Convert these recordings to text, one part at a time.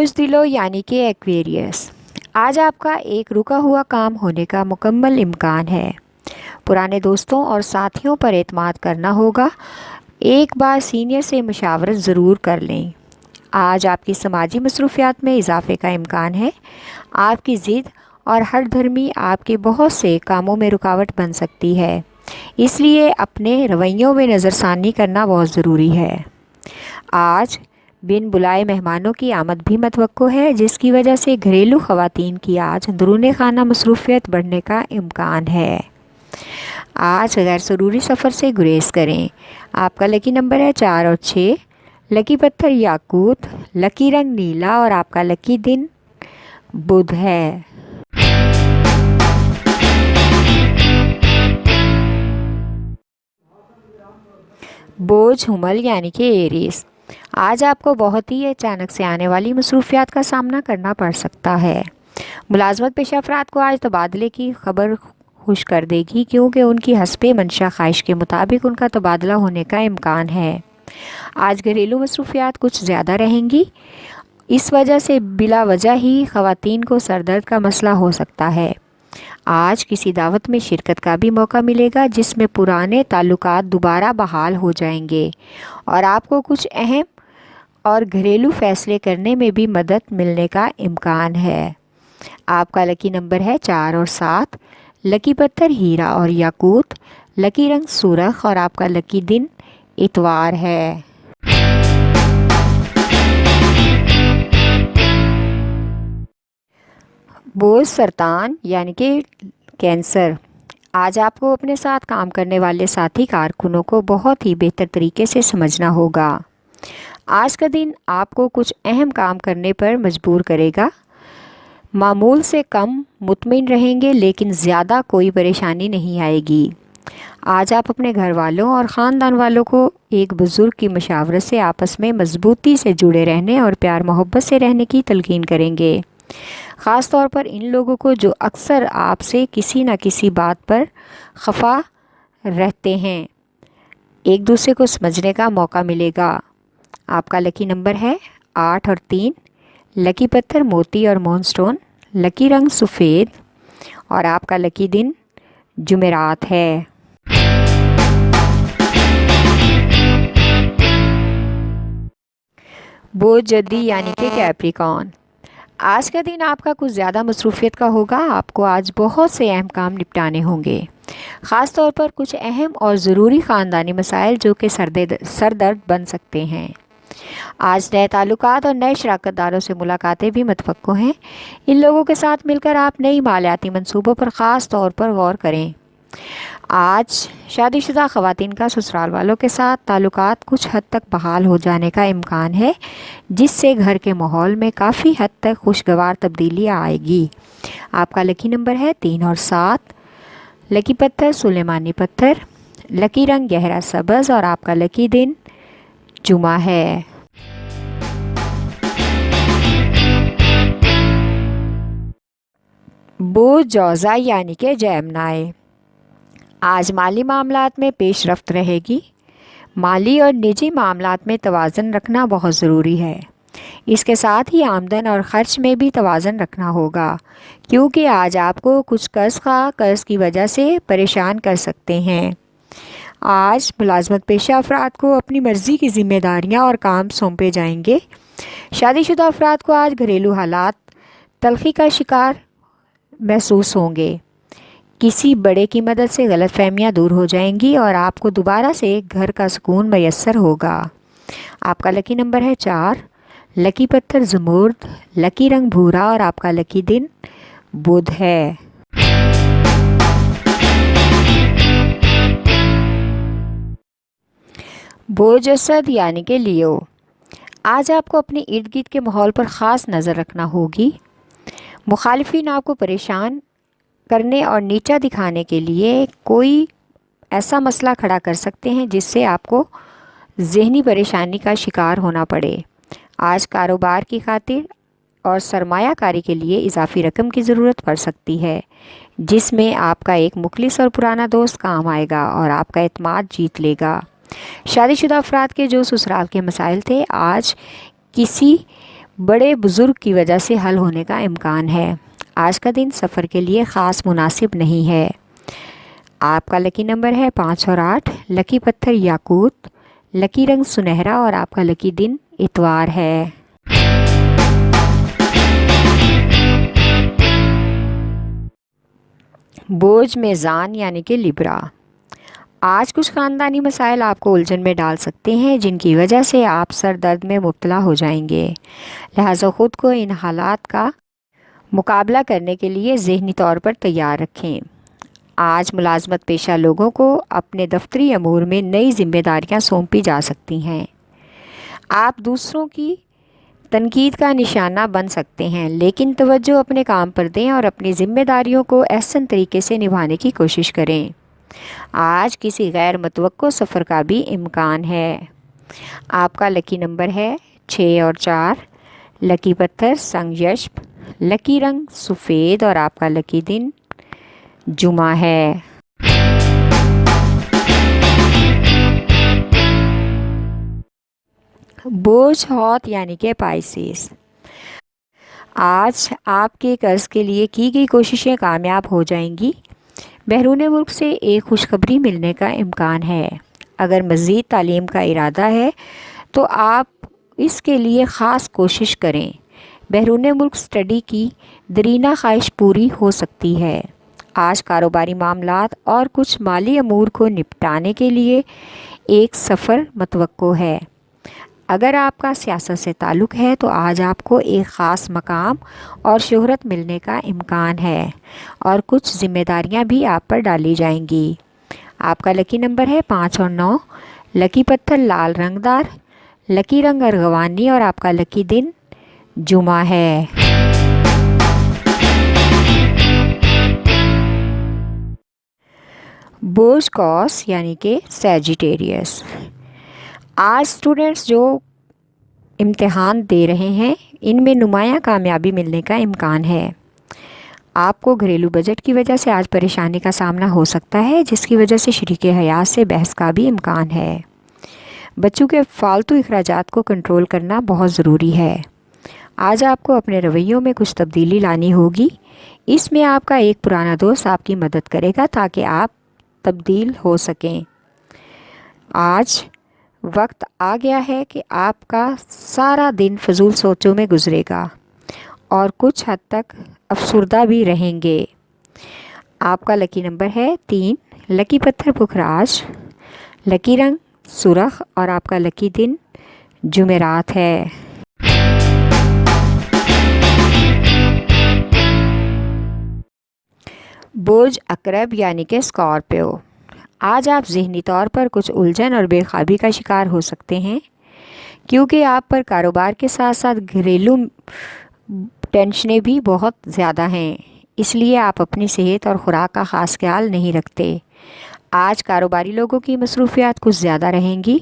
بزدلوں یعنی کہ ایکویریس، آج آپ کا ایک رکا ہوا کام ہونے کا مکمل امکان ہے۔ پرانے دوستوں اور ساتھیوں پر اعتماد کرنا ہوگا۔ ایک بار سینئر سے مشاورت ضرور کر لیں۔ آج آپ کی سماجی مصروفیات میں اضافے کا امکان ہے۔ آپ کی ضد اور ہر دھرمی آپ کے بہت سے کاموں میں رکاوٹ بن سکتی ہے، اس لیے اپنے رویوں میں نظر ثانی کرنا بہت ضروری ہے۔ آج بن بلائے مہمانوں کی آمد بھی متوقع ہے، جس کی وجہ سے گھریلو خواتین کی آج اندرون خانہ مصروفیت بڑھنے کا امکان ہے۔ آج غیر ضروری سفر سے گریز کریں۔ آپ کا لکی نمبر ہے 4 اور 6، لکی پتھر یاقوت، لکی رنگ نیلا اور آپ کا لکی دن بدھ ہے۔ بوجھ حمل یعنی کہ ایریز، آج آپ کو بہت ہی اچانک سے آنے والی مصروفیات کا سامنا کرنا پڑ سکتا ہے۔ ملازمت پیشہ افراد کو آج تبادلے کی خبر خوش کر دے گی، کیونکہ ان کی حسب منشا خواہش کے مطابق ان کا تبادلہ ہونے کا امکان ہے۔ آج گھریلو مصروفیات کچھ زیادہ رہیں گی، اس وجہ سے بلا وجہ ہی خواتین کو سر درد کا مسئلہ ہو سکتا ہے۔ آج کسی دعوت میں شرکت کا بھی موقع ملے گا، جس میں پرانے تعلقات دوبارہ بحال ہو جائیں گے اور آپ کو کچھ اہم اور گھریلو فیصلے کرنے میں بھی مدد ملنے کا امکان ہے۔ آپ کا لکی نمبر ہے 4 اور 7، لکی پتھر ہیرا اور یاقوت، لکی رنگ سرخ اور آپ کا لکی دن اتوار ہے۔ بوجھ سرطان یعنی کہ کینسر، آج آپ کو اپنے ساتھ کام کرنے والے ساتھی کارکنوں کو بہت ہی بہتر طریقے سے سمجھنا ہوگا۔ آج کا دن آپ کو کچھ اہم کام کرنے پر مجبور کرے گا۔ معمول سے کم مطمئن رہیں گے، لیکن زیادہ کوئی پریشانی نہیں آئے گی۔ آج آپ اپنے گھر والوں اور خاندان والوں کو ایک بزرگ کی مشاورت سے آپس میں مضبوطی سے جڑے رہنے اور پیار محبت سے رہنے کی تلقین کریں گے، خاص طور پر ان لوگوں کو جو اکثر آپ سے کسی نہ کسی بات پر خفا رہتے ہیں۔ ایک دوسرے کو سمجھنے کا موقع ملے گا۔ آپ کا لکی نمبر ہے 8 اور 3، لکی پتھر موتی اور مون سٹون، لکی رنگ سفید اور آپ کا لکی دن جمعرات ہے۔ بوجھ جدی یعنی کہ کیپریکارن، آج کا دن آپ کا کچھ زیادہ مصروفیت کا ہوگا۔ آپ کو آج بہت سے اہم کام نپٹانے ہوں گے، خاص طور پر کچھ اہم اور ضروری خاندانی مسائل جو کہ سر درد بن سکتے ہیں۔ آج نئے تعلقات اور نئے شراکت داروں سے ملاقاتیں بھی متوقع ہیں۔ ان لوگوں کے ساتھ مل کر آپ نئی مالیاتی منصوبوں پر خاص طور پر غور کریں۔ آج شادی شدہ خواتین کا سسرال والوں کے ساتھ تعلقات کچھ حد تک بحال ہو جانے کا امکان ہے، جس سے گھر کے ماحول میں کافی حد تک خوشگوار تبدیلی آئے گی۔ آپ کا لکی نمبر ہے 3 اور 7، لکی پتھر سلیمانی پتھر، لکی رنگ گہرا سبز اور آپ کا لکی دن جمعہ ہے۔ بوجھ جوزا یعنی کہ جیمنائے، آج مالی معاملات میں پیش رفت رہے گی۔ مالی اور نجی معاملات میں توازن رکھنا بہت ضروری ہے۔ اس کے ساتھ ہی آمدن اور خرچ میں بھی توازن رکھنا ہوگا، کیونکہ آج آپ کو کچھ قرض کی وجہ سے پریشان کر سکتے ہیں۔ آج ملازمت پیشہ افراد کو اپنی مرضی کی ذمہ داریاں اور کام سونپے جائیں گے۔ شادی شدہ افراد کو آج گھریلو حالات تلخی کا شکار محسوس ہوں گے۔ کسی بڑے کی مدد سے غلط فہمیاں دور ہو جائیں گی اور آپ کو دوبارہ سے گھر کا سکون میسر ہوگا۔ آپ کا لکی نمبر ہے 4، لکی پتھر زمرد، لکی رنگ بھورا اور آپ کا لکی دن بدھ ہے۔ بوجھ اسد یعنی کہ لیو، آج آپ کو اپنے ارد گرد کے ماحول پر خاص نظر رکھنا ہوگی۔ مخالفین آپ کو پریشان کرنے اور نیچا دکھانے کے لیے کوئی ایسا مسئلہ کھڑا کر سکتے ہیں جس سے آپ کو ذہنی پریشانی کا شکار ہونا پڑے۔ آج کاروبار کی خاطر اور سرمایہ کاری کے لیے اضافی رقم کی ضرورت پڑ سکتی ہے، جس میں آپ کا ایک مخلص اور پرانا دوست کام آئے گا اور آپ کا اعتماد جیت لے گا۔ شادی شدہ افراد کے جو سسرال کے مسائل تھے، آج کسی बड़े बुजुर्ग की वजह से हल होने का इम्कान है। आज का दिन सफ़र के लिए ख़ास मुनासिब नहीं है। आपका लकी नंबर है 5 और 8। लकी पत्थर याकूत, लकी रंग सुनहरा और आपका लकी दिन इतवार है। बोझ मेज़ान यानी कि लिब्रा। आज कुछ ख़ानदानी मसाइल आपको उलझन में डाल सकते हैं, जिनकी वजह से आप सर दर्द में मुब्तला हो जाएंगे। लिहाजा ख़ुद को इन हालात का मुकाबला करने के लिए ज़हनी तौर पर तैयार रखें। आज मुलाजमत पेशा लोगों को अपने दफ्तरी अमूर में नई जिम्मेदारियां सौंपी जा सकती हैं। आप दूसरों की तनकीद का निशाना बन सकते हैं, लेकिन तवज्जो अपने काम पर दें और अपनी ज़िम्मेदारियों को एहसन तरीके से निभाने की कोशिश करें। आज किसी गैर मुतवक्को सफ़र का भी इम्कान है। आपका लकी नंबर है 6 और 4। लकी पत्थर संगयश्प, लकी रंग सफ़ेद और आपका लकी दिन जुमा है। बोझ हौत यानी कि पाइसेस। आज आपके कर्ज़ के लिए की गई कोशिशें कामयाब हो जाएंगी। बैरून मुल्क से एक खुशखबरी मिलने का इम्कान है। अगर मज़ीद तालीम का इरादा है तो आप इसके लिए ख़ास कोशिश करें। बैरून मुल्क स्टडी की दरीना ख्वाहिश पूरी हो सकती है। आज कारोबारी मामलात और कुछ माली अमूर को निपटाने के लिए एक सफ़र मतवक्को है। अगर आपका सियासत से ताल्लुक़ है तो आज आपको एक ख़ास मकाम और शोहरत मिलने का इम्कान है और कुछ ज़िम्मेदारियां भी आप पर डाली जाएंगी। आपका लकी नंबर है 5 और 9। लकी पत्थर लाल रंगदार, लकी रंग अर्गवानी और आपका लकी दिन जुमा है। बोझ कॉस यानी कि सैजिटेरियस। आज स्टूडेंट्स जो इम्तिहान दे रहे हैं, इनमें नुमायाँ कामयाबी मिलने का इम्कान है। आपको घरेलू बजट की वजह से आज परेशानी का सामना हो सकता है, जिसकी वजह से शरीके हयात से बहस का भी इम्कान है। बच्चों के फालतू अखराजात को कंट्रोल करना बहुत ज़रूरी है। आज आपको अपने रवैयों में कुछ तब्दीली लानी होगी। इसमें आपका एक पुराना दोस्त आपकी मदद करेगा ताकि आप तब्दील हो सकें। आज वक्त आ गया है कि आपका सारा दिन फजूल सोचों में गुजरेगा और कुछ हद तक अफसुर्दा भी रहेंगे। आपका लकी नंबर है 3। लकी पत्थर पुखराज, लकी रंग सुरख और आपका लकी दिन जुमेरात है। बोझ अकरब यानी कि स्कॉर्पियो। आज आप ज़हनी तौर पर कुछ उलझन और बेख्वाबी का शिकार हो सकते हैं, क्योंकि आप पर कारोबार के साथ साथ घरेलू टेंशनें भी बहुत ज़्यादा हैं। इसलिए आप अपनी सेहत और ख़ुराक का ख़ास ख्याल नहीं रखते। आज कारोबारी लोगों की मसरूफियात कुछ ज़्यादा रहेंगी।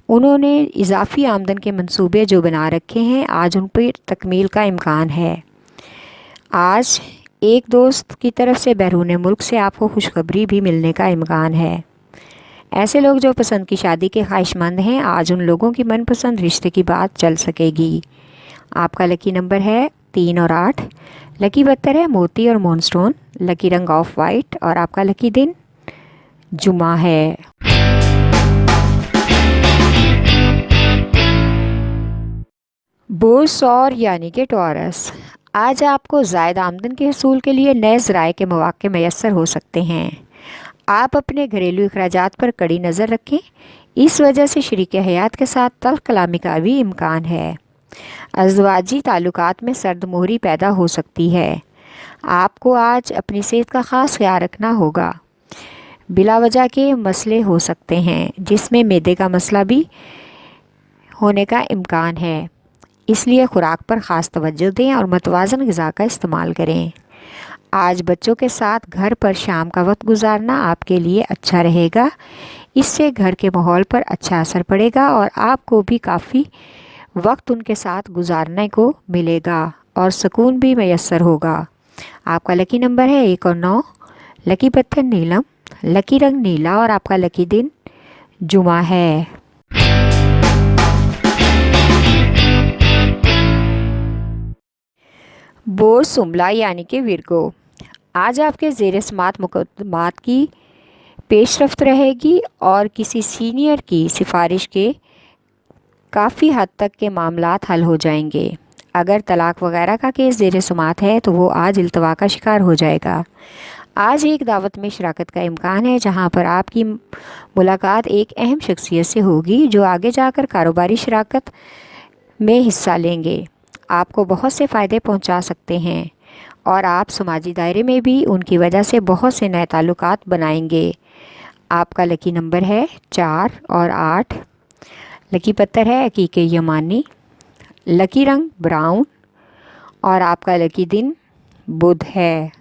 उन्होंने इजाफ़ी आमदन के मंसूबे जो बना रखे हैं, आज उन पर तकमील का इम्कान है। आज एक दोस्त की तरफ से बैरून मुल्क से आपको खुशखबरी भी मिलने का इम्कान है। ऐसे लोग जो पसंद की शादी के ख्वाहिशमंद हैं, आज उन लोगों की मनपसंद रिश्ते की बात चल सकेगी। आपका लकी नंबर है 3 और 8। लकी पत्थर है मोती और मूनस्टोन, लकी रंग ऑफ वाइट और आपका लकी दिन जुमा है। बोझ सौर यानी कि टॉरस। आज आपको ज़ायद आमदन के हसूल के लिए नए ज़राए के मौक़े मैसर हो सकते हैं। आप अपने घरेलू अखराजात पर कड़ी नज़र रखें। इस वजह से शरीके हयात के साथ तल्ख़ कलामी का भी इम्कान है। अज़वाजी ताल्लुकात में सर्द मोहरी पैदा हो सकती है। आपको आज अपनी सेहत का ख़ास ख्याल रखना होगा। बिला वजह के मसले हो सकते हैं, जिसमें मैदे का मसला भी होने का इम्कान है। इसलिए ख़ुराक पर ख़ास तवज्जो दें और मतवाज़न ग़िज़ा का इस्तेमाल करें। आज बच्चों के साथ घर पर शाम का वक्त गुजारना आपके लिए अच्छा रहेगा। इससे घर के माहौल पर अच्छा असर पड़ेगा और आपको भी काफ़ी वक्त उनके साथ गुजारने को मिलेगा और सुकून भी मैसर होगा। आपका लकी नंबर है 1 और 9। लकी पत्थर नीलम, लकी रंग नीला और आपका लकी दिन जुमा है। बोर सुमला यानी कि विरगो, आज आपके ज़ेर समात मुकदमात की पेशरफ्त रहेगी और किसी सीनियर की सिफारिश के काफ़ी हद तक के मामलात हल हो जाएंगे। अगर तलाक वगैरह का केस ज़ेर समात है तो वो आज इल्तवा का शिकार हो जाएगा। आज एक दावत में शिराकत का इम्कान है जहाँ पर आपकी मुलाकात एक अहम शख्सियत से होगी जो आगे जाकर कारोबारी शिराकत में हिस्सा लेंगे, आपको बहुत से फ़ायदे पहुँचा सकते हैं और आप समाजी दायरे में भी उनकी वजह से बहुत से नए ताल्लुकात बनाएंगे। आपका लकी नंबर है 4 और 8। लकी पत्थर है हकीक यमानी। लकी रंग ब्राउन और आपका लकी दिन बुध है।